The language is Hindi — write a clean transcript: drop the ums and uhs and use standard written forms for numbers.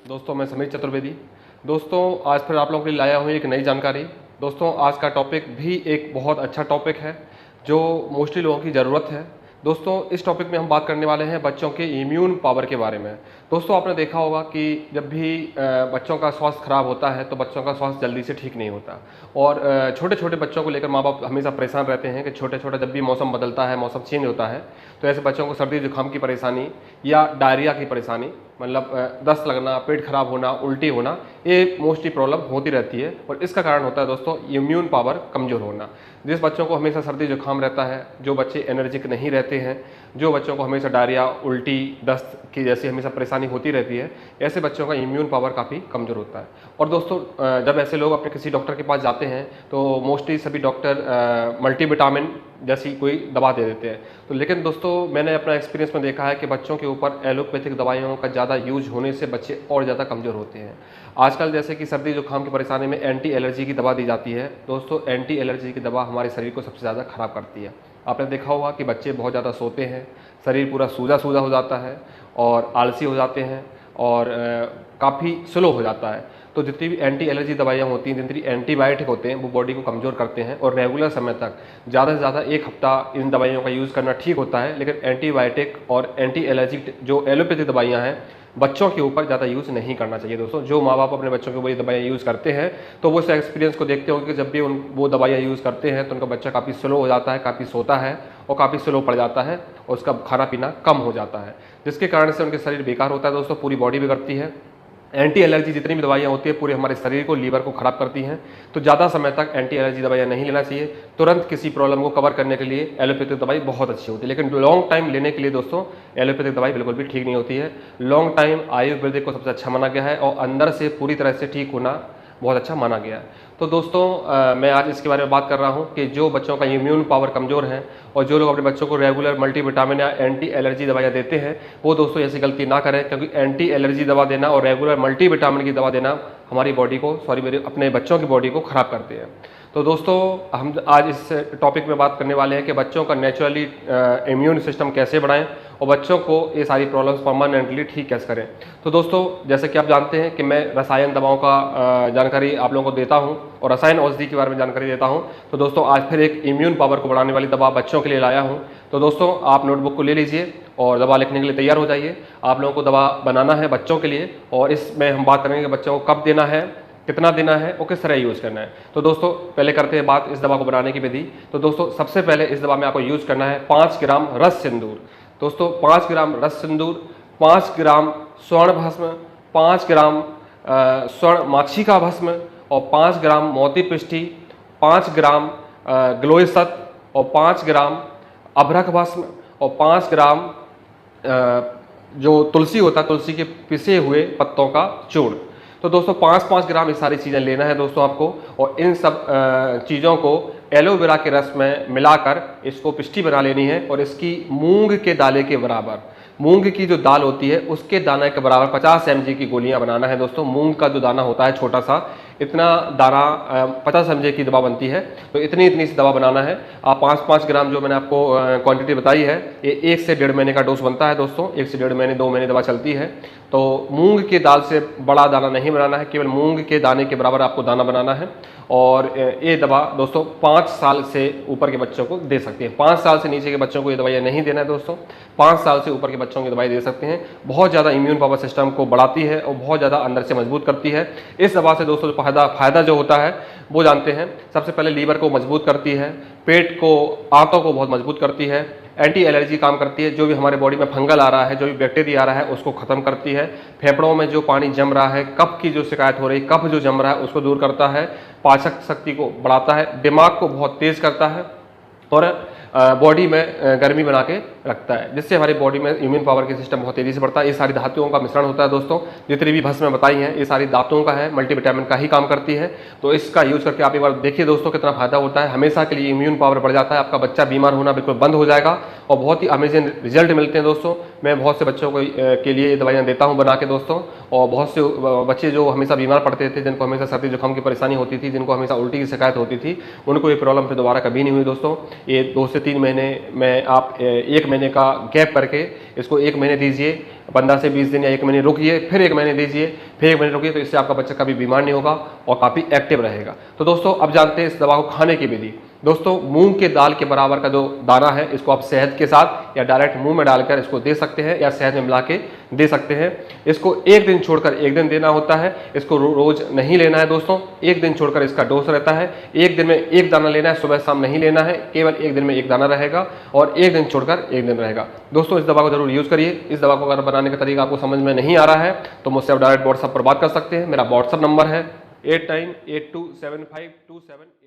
दोस्तों मैं समीर चतुर्वेदी। दोस्तों आज फिर आप लोगों के लिए लाया हूँ एक नई जानकारी। दोस्तों आज का टॉपिक भी एक बहुत अच्छा टॉपिक है जो मोस्टली लोगों की ज़रूरत है। दोस्तों इस टॉपिक में हम बात करने वाले हैं बच्चों के इम्यून पावर के बारे में। दोस्तों आपने देखा होगा कि जब भी बच्चों का स्वास्थ्य खराब होता है तो बच्चों का स्वास्थ्य जल्दी से ठीक नहीं होता और छोटे छोटे बच्चों को लेकर माँ बाप हमेशा परेशान रहते हैं कि छोटे छोटे जब भी मौसम बदलता है, मौसम चेंज होता है तो ऐसे बच्चों को सर्दी जुकाम की परेशानी या डायरिया की परेशानी, मतलब दस्त लगना, पेट खराब होना, उल्टी होना, ये मोस्टली प्रॉब्लम होती रहती है। और इसका कारण होता है दोस्तों इम्यून पावर कमज़ोर होना। जिस बच्चों को हमेशा सर्दी जुकाम रहता है, जो बच्चे एनर्जिक नहीं रहते हैं, जो बच्चों को हमेशा डायरिया, उल्टी, दस्त की जैसी हमेशा परेशानी होती रहती है, ऐसे बच्चों का इम्यून पावर काफ़ी कमज़ोर होता है। और दोस्तों जब ऐसे लोग अपने किसी डॉक्टर के पास जाते हैं तो मोस्टली सभी डॉक्टर मल्टीविटामिन जैसी कोई दवा दे देते हैं। तो लेकिन दोस्तों मैंने अपना एक्सपीरियंस में देखा है कि बच्चों के ऊपर एलोपैथिक दवाइयों का ज़्यादा यूज होने से बच्चे और ज़्यादा कमज़ोर होते हैं। आजकल जैसे कि सर्दी जुकाम की परेशानी में एंटी एलर्जी की दवा दी जाती है। दोस्तों एंटी एलर्जी की दवा हमारे शरीर को सबसे ज़्यादा ख़राब करती है। आपने देखा होगा कि बच्चे बहुत ज़्यादा सोते हैं, शरीर पूरा सूजा सूजा हो जाता है और आलसी हो जाते हैं और काफ़ी स्लो हो जाता है। तो जितनी भी एंटी एलर्जी दवाइयाँ होती हैं, जितनी एंटीबायोटिक होते हैं, वो बॉडी को कमज़ोर करते हैं और रेगुलर समय तक ज़्यादा से ज़्यादा एक हफ्ता इन दवाइयों का यूज़ करना ठीक होता है। लेकिन एंटीबायोटिक और एंटी एलर्जी जो एलोपैथिक दवाइयाँ हैं बच्चों के ऊपर ज़्यादा यूज़ नहीं करना चाहिए। दोस्तों जो माँ बाप अपने बच्चों के ऊपर ये दवाइयाँ यूज़ करते हैं तो वो इस एक्सपीरियंस को देखते होंगे कि जब भी वो दवाइयाँ यूज़ करते हैं तो उनका बच्चा काफ़ी स्लो हो जाता है, काफ़ी सोता है और काफ़ी स्लो पड़ जाता है और उसका खाना पीना कम हो जाता है, जिसके कारण से उनके शरीर बेकार होता है। दोस्तों पूरी बॉडी बिगड़ती है। एंटी एलर्जी जितनी भी दवाइयाँ होती है पूरे हमारे शरीर को, लीवर को ख़राब करती हैं। तो ज़्यादा समय तक एंटी एलर्जी दवाइयाँ नहीं लेना चाहिए। तुरंत किसी प्रॉब्लम को कवर करने के लिए एलोपैथिक दवाई बहुत अच्छी होती है, लेकिन लॉन्ग टाइम लेने के लिए दोस्तों एलोपैथिक दवाई बिल्कुल भी ठीक नहीं होती है। लॉन्ग टाइम आयुर्वेदिक को सबसे अच्छा माना गया है और अंदर से पूरी तरह से ठीक होना बहुत अच्छा माना गया है। तो दोस्तों मैं आज इसके बारे में बात कर रहा हूं कि जो बच्चों का इम्यून पावर कमज़ोर है और जो लोग अपने बच्चों को रेगुलर मल्टीविटामिन या एंटी एलर्जी दवाइयाँ देते हैं वो दोस्तों ऐसी गलती ना करें, क्योंकि एंटी एलर्जी दवा देना और रेगुलर मल्टीविटामिन की दवा देना हमारी बॉडी को, मेरे अपने बच्चों की बॉडी को ख़राब करते हैं। तो दोस्तों हम आज इस टॉपिक में बात करने वाले हैं कि बच्चों का नेचुरली इम्यून सिस्टम कैसे बढ़ाएं और बच्चों को ये सारी प्रॉब्लम्स परमानेंटली ठीक कैसे करें। तो दोस्तों जैसे कि आप जानते हैं कि मैं रसायन दवाओं का जानकारी आप लोगों को देता हूं और रसायन औषधि के बारे में जानकारी देता हूं। तो दोस्तों आज फिर एक इम्यून पावर को बढ़ाने वाली दवा बच्चों के लिए लाया हूं। तो दोस्तों आप नोटबुक को ले लीजिए और दवा लिखने के लिए तैयार हो जाइए। आप लोगों को दवा बनाना है बच्चों के लिए और इसमें हम बात करेंगे कि बच्चों को कब देना है, कितना देना है और किस तरह यूज़ करना है। तो दोस्तों पहले करते हैं बात इस दवा को बनाने की विधि। तो दोस्तों सबसे पहले इस दवा में आपको यूज़ करना है 5 ग्राम रस सिंदूर। दोस्तों 5 ग्राम रस सिंदूर, 5 ग्राम स्वर्ण भस्म, 5 ग्राम स्वर्ण माक्षिका भस्म और 5 ग्राम मोती पिष्टी, 5 ग्राम ग्लोइसत और 5 ग्राम अभ्रक भस्म और 5 ग्राम जो तुलसी होता है, तुलसी के पिसे हुए पत्तों का चूर्ण। तो दोस्तों 5-5 ग्राम ये सारी चीज़ें लेना है दोस्तों आपको और इन सब चीज़ों को एलोवेरा के रस में मिलाकर इसको पिष्टी बना लेनी है और इसकी मूंग के दाने के बराबर, मूंग की जो दाल होती है उसके दाने के बराबर 50 mg की गोलियां बनाना है। दोस्तों मूंग का जो दाना होता है छोटा सा, इतना दाना 50 mg की दवा बनती है, तो इतनी सी दवा बनाना है। आप 5-5 ग्राम जो मैंने आपको क्वांटिटी बताई है ये 1 से 1.5 महीने का डोज बनता है दोस्तों। 1 से 1.5 महीने, 2 महीने दवा चलती है। तो मूंग के दाल से बड़ा दाना नहीं बनाना है, केवल मूंग के दाने के बराबर आपको दाना बनाना है। और ये दवा दोस्तों 5 साल से ऊपर के बच्चों को दे सकते हैं। 5 साल से नीचे के बच्चों को ये दवाइयाँ नहीं देना है दोस्तों। 5 साल से ऊपर के बच्चों की दवाई दे सकते हैं। बहुत ज़्यादा इम्यून पावर सिस्टम को बढ़ाती है और बहुत ज़्यादा अंदर से मजबूत करती है। इस दवा से दोस्तों फायदा जो होता है वो जानते हैं। सबसे पहले लीवर को मजबूत करती है, पेट को, आंतों को बहुत मजबूत करती है, एंटी एलर्जी काम करती है, जो भी हमारे बॉडी में फंगल आ रहा है, जो भी बैक्टीरिया आ रहा है उसको खत्म करती है, फेफड़ों में जो पानी जम रहा है, कफ की जो शिकायत हो रही, कफ जो जम रहा है उसको दूर करता है, पाचक शक्ति को बढ़ाता है, दिमाग को बहुत तेज करता है और बॉडी में गर्मी बना के रखता है, जिससे हमारी बॉडी में इम्यून पावर की सिस्टम बहुत तेज़ी से बढ़ता है। ये सारी धातुओं का मिश्रण होता है दोस्तों। जितनी भी भस्म बताई हैं ये सारी धातुओं का है, मल्टीविटामिन का ही काम करती है। तो इसका यूज़ करके आप एक बार देखिए दोस्तों कितना फायदा होता है। हमेशा के लिए इम्यून पावर बढ़ जाता है, आपका बच्चा बीमार होना बिल्कुल बंद हो जाएगा और बहुत ही अमेजिंग रिजल्ट मिलते हैं दोस्तों। मैं बहुत से बच्चों को के लिए ये दवाइयाँ देता हूँ बना के दोस्तों, और बहुत से बच्चे जो हमेशा बीमार पड़ते थे, जिनको हमेशा सर्दी जुकाम की परेशानी होती थी, जिनको हमेशा उल्टी की शिकायत होती थी, उनको ये प्रॉब्लम फिर दोबारा कभी नहीं हुई दोस्तों। ये 2 से 3 महीने में आप 1 महीने का गैप करके इसको 1 महीने दीजिए, 15 से 20 दिन या 1 महीने रुकिए, फिर 1 महीने दीजिए, फिर 1 महीने रुकिए, तो इससे आपका बच्चा कभी बीमार नहीं होगा और काफ़ी एक्टिव रहेगा। तो दोस्तों अब जानते हैं इस दवा को खाने की विधि। दोस्तों मूंग के दाल के बराबर का जो दाना है इसको आप शहद के साथ या डायरेक्ट मुंह में डालकर इसको दे सकते हैं या शहद में मिला के दे सकते हैं। इसको 1 दिन छोड़कर 1 दिन देना होता है, इसको रोज नहीं लेना है दोस्तों। 1 दिन छोड़कर इसका डोज रहता है, 1 दिन में 1 दाना लेना है, सुबह शाम नहीं लेना है, केवल 1 दिन में 1 दाना रहेगा और 1 दिन छोड़कर 1 दिन रहेगा। दोस्तों इस दवा को जरूर यूज करिए। इस दवा को अगर बनाने का तरीका आपको समझ में नहीं आ रहा है तो मुझसे आप डायरेक्ट व्हाट्सएप पर बात कर सकते हैं। मेरा व्हाट्सएप नंबर है 89827527